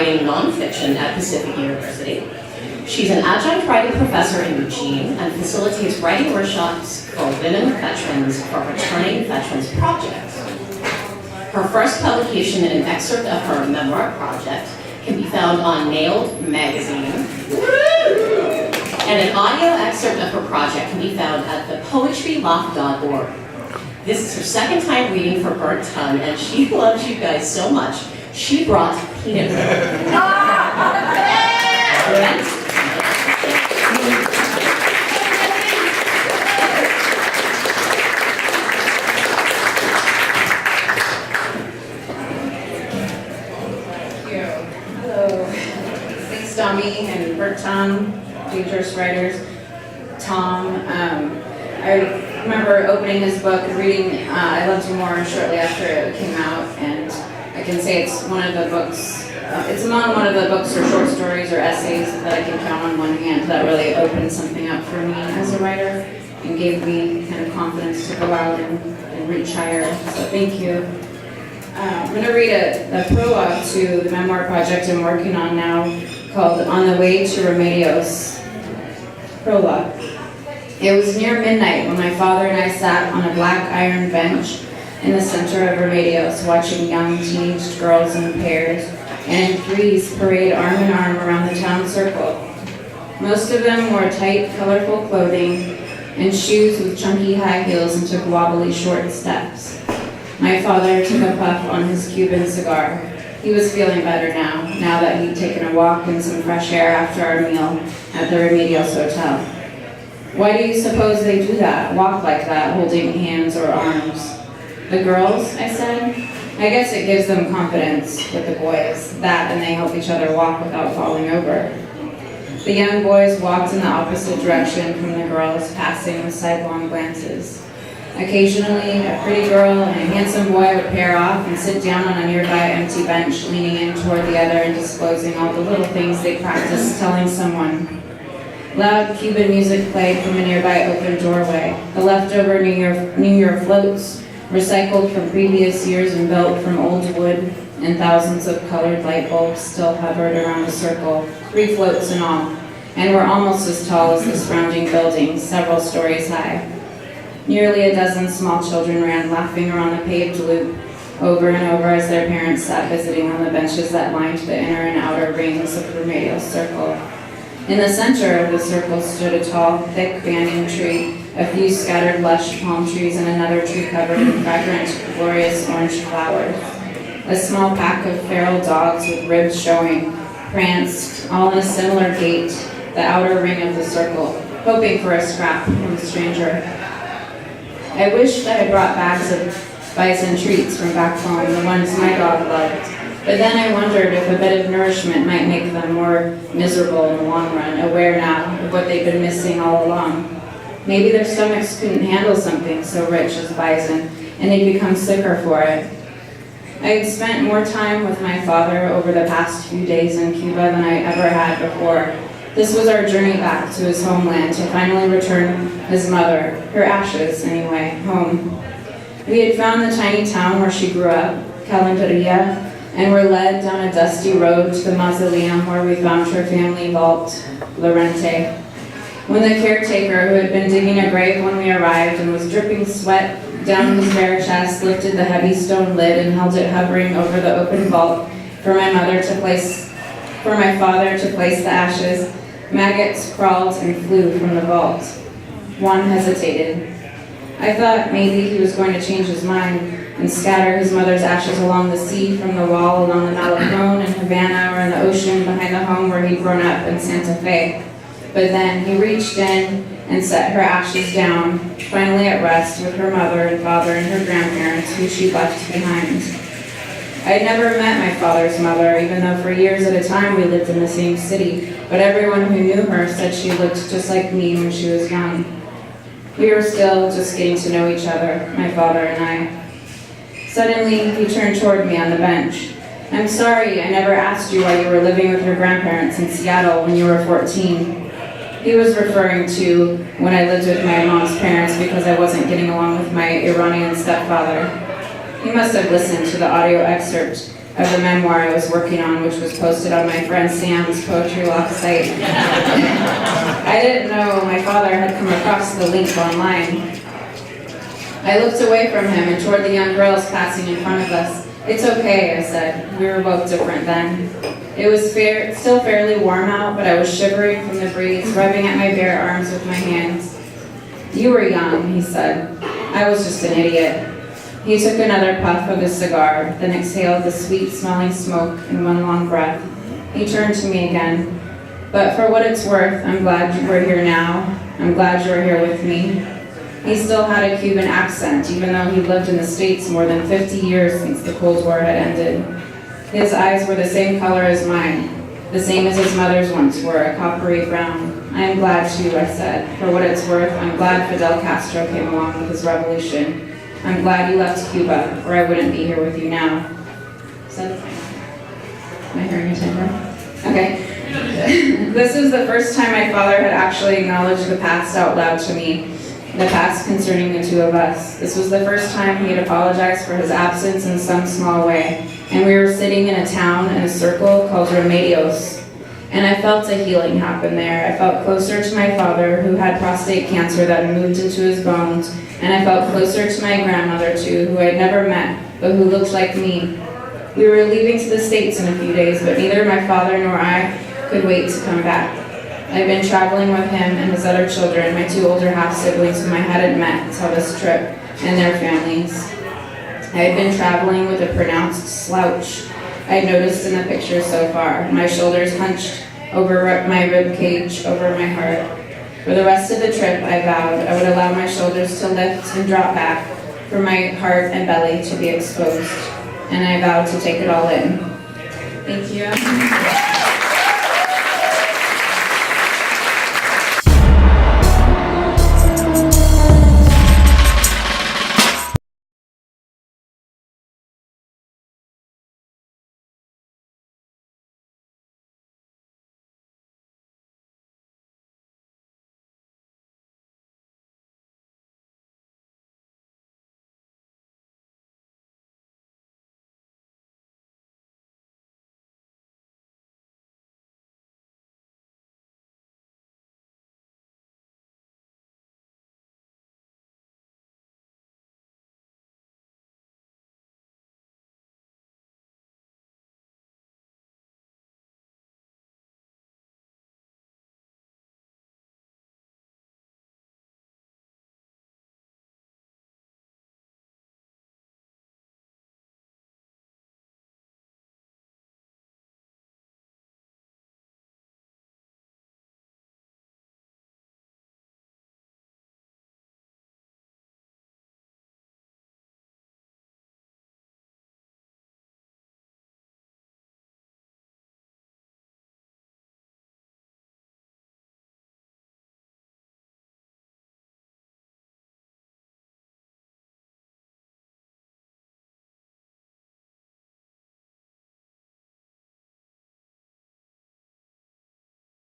writing nonfiction at Pacific University. She's an adjunct writing professor in Eugene and facilitates writing workshops for women veterans for Returning Veterans Project. Her first publication in an excerpt of her memoir project can be found on Nailed magazine, and an audio excerpt of her project can be found at thepoetryloft.org. This is her second time reading for Burnt Tongue, and she loves you guys so much, she brought peanut butter. Dummy and Burnt Tongue, dangerous writers. Tom, I remember opening his book and reading I Loved You More shortly after it came out, and I can say it's one of the books, it's among one of the books or short stories or essays that I can count on one hand that really opened something up for me as a writer and gave me kind of confidence to go out and reach higher, so thank you. I'm going to read a prologue to the memoir project I'm working on now, called On the Way to Remedios. Prologue. It was near midnight when my father and I sat on a black iron bench in the center of Remedios, watching young teenage girls in pairs and in threes parade arm in arm around the town circle. Most of them wore tight, colorful clothing and shoes with chunky high heels and took wobbly short steps. My father took a puff on his Cuban cigar. He was feeling better now that he'd taken a walk in some fresh air after our meal at the Remedios Hotel. Why do you suppose they do that, walk like that, holding hands or arms? The girls, I said. I guess it gives them confidence with the boys, that and they help each other walk without falling over. The young boys walked in the opposite direction from the girls, passing with sidelong glances. Occasionally, a pretty girl and a handsome boy would pair off and sit down on a nearby empty bench, leaning in toward the other and disclosing all the little things they practiced telling someone. Loud Cuban music played from a nearby open doorway. The leftover New Year floats, recycled from previous years and built from old wood, and thousands of colored light bulbs still hovered around the circle, 3 floats in all, and were almost as tall as the surrounding buildings, several stories high. Nearly a dozen small children ran laughing around the paved loop over and over as their parents sat visiting on the benches that lined the inner and outer rings of the Remedios circle. In the center of the circle stood a tall, thick banyan tree, a few scattered lush palm trees, and another tree covered in fragrant, glorious orange flowers. A small pack of feral dogs with ribs showing pranced, all in a similar gait, the outer ring of the circle, hoping for a scrap from the stranger. I wished I had brought bags of bison treats from back home, the ones my dog loved. But then I wondered if a bit of nourishment might make them more miserable in the long run, aware now of what they'd been missing all along. Maybe their stomachs couldn't handle something so rich as bison, and they'd become sicker for it. I had spent more time with my father over the past few days in Cuba than I ever had before. This was our journey back to his homeland to finally return his mother, her ashes anyway, home. We had found the tiny town where she grew up, Calendaria, and were led down a dusty road to the mausoleum where we found her family vault, Lorente. When the caretaker, who had been digging a grave when we arrived and was dripping sweat down his bare chest, lifted the heavy stone lid and held it hovering over the open vault for my father to place the ashes, maggots crawled and flew from the vault. One hesitated. I thought maybe he was going to change his mind and scatter his mother's ashes along the sea, from the wall along the Malecón in Havana, or in the ocean behind the home where he'd grown up in Santa Fe. But then he reached in and set her ashes down, finally at rest with her mother and father and her grandparents, who she left behind. I had never met my father's mother, even though for years at a time we lived in the same city, but everyone who knew her said she looked just like me when she was young. We were still just getting to know each other, my father and I. Suddenly, he turned toward me on the bench. "I'm sorry I never asked you why you were living with your grandparents in Seattle when you were 14. He was referring to when I lived with my mom's parents because I wasn't getting along with my Iranian stepfather. He must have listened to the audio excerpt of the memoir I was working on, which was posted on my friend Sam's Poetry Loft site. I didn't know my father had come across the link online. I looked away from him and toward the young girls passing in front of us. "It's okay," I said. We were both different then. It was still fairly warm out, but I was shivering from the breeze, rubbing at my bare arms with my hands. "You were young," he said. "I was just an idiot." He took another puff of his cigar, then exhaled the sweet-smelling smoke in one long breath. He turned to me again. "But for what it's worth, I'm glad you were here now. I'm glad you're here with me." He still had a Cuban accent, even though he lived in the States more than 50 years since the Cold War had ended. His eyes were the same color as mine, the same as his mother's once were, a coppery brown. "I am glad too," I said. "For what it's worth, I'm glad Fidel Castro came along with his revolution. I'm glad you left Cuba, or I wouldn't be here with you now." Am I hearing a timbre? Okay. This was the first time my father had actually acknowledged the past out loud to me, the past concerning the two of us. This was the first time he had apologized for his absence in some small way, and we were sitting in a town in a circle called Remedios. And I felt a healing happen there. I felt closer to my father, who had prostate cancer that moved into his bones, and I felt closer to my grandmother too, who I'd never met, but who looked like me. We were leaving to the States in a few days, but neither my father nor I could wait to come back. I'd been traveling with him and his other children, my two older half-siblings whom I hadn't met until this trip, and their families. I had been traveling with a pronounced slouch I had noticed in the pictures so far, my shoulders hunched over my rib cage, over my heart. For the rest of the trip, I vowed I would allow my shoulders to lift and drop back, for my heart and belly to be exposed, and I vowed to take it all in. Thank you.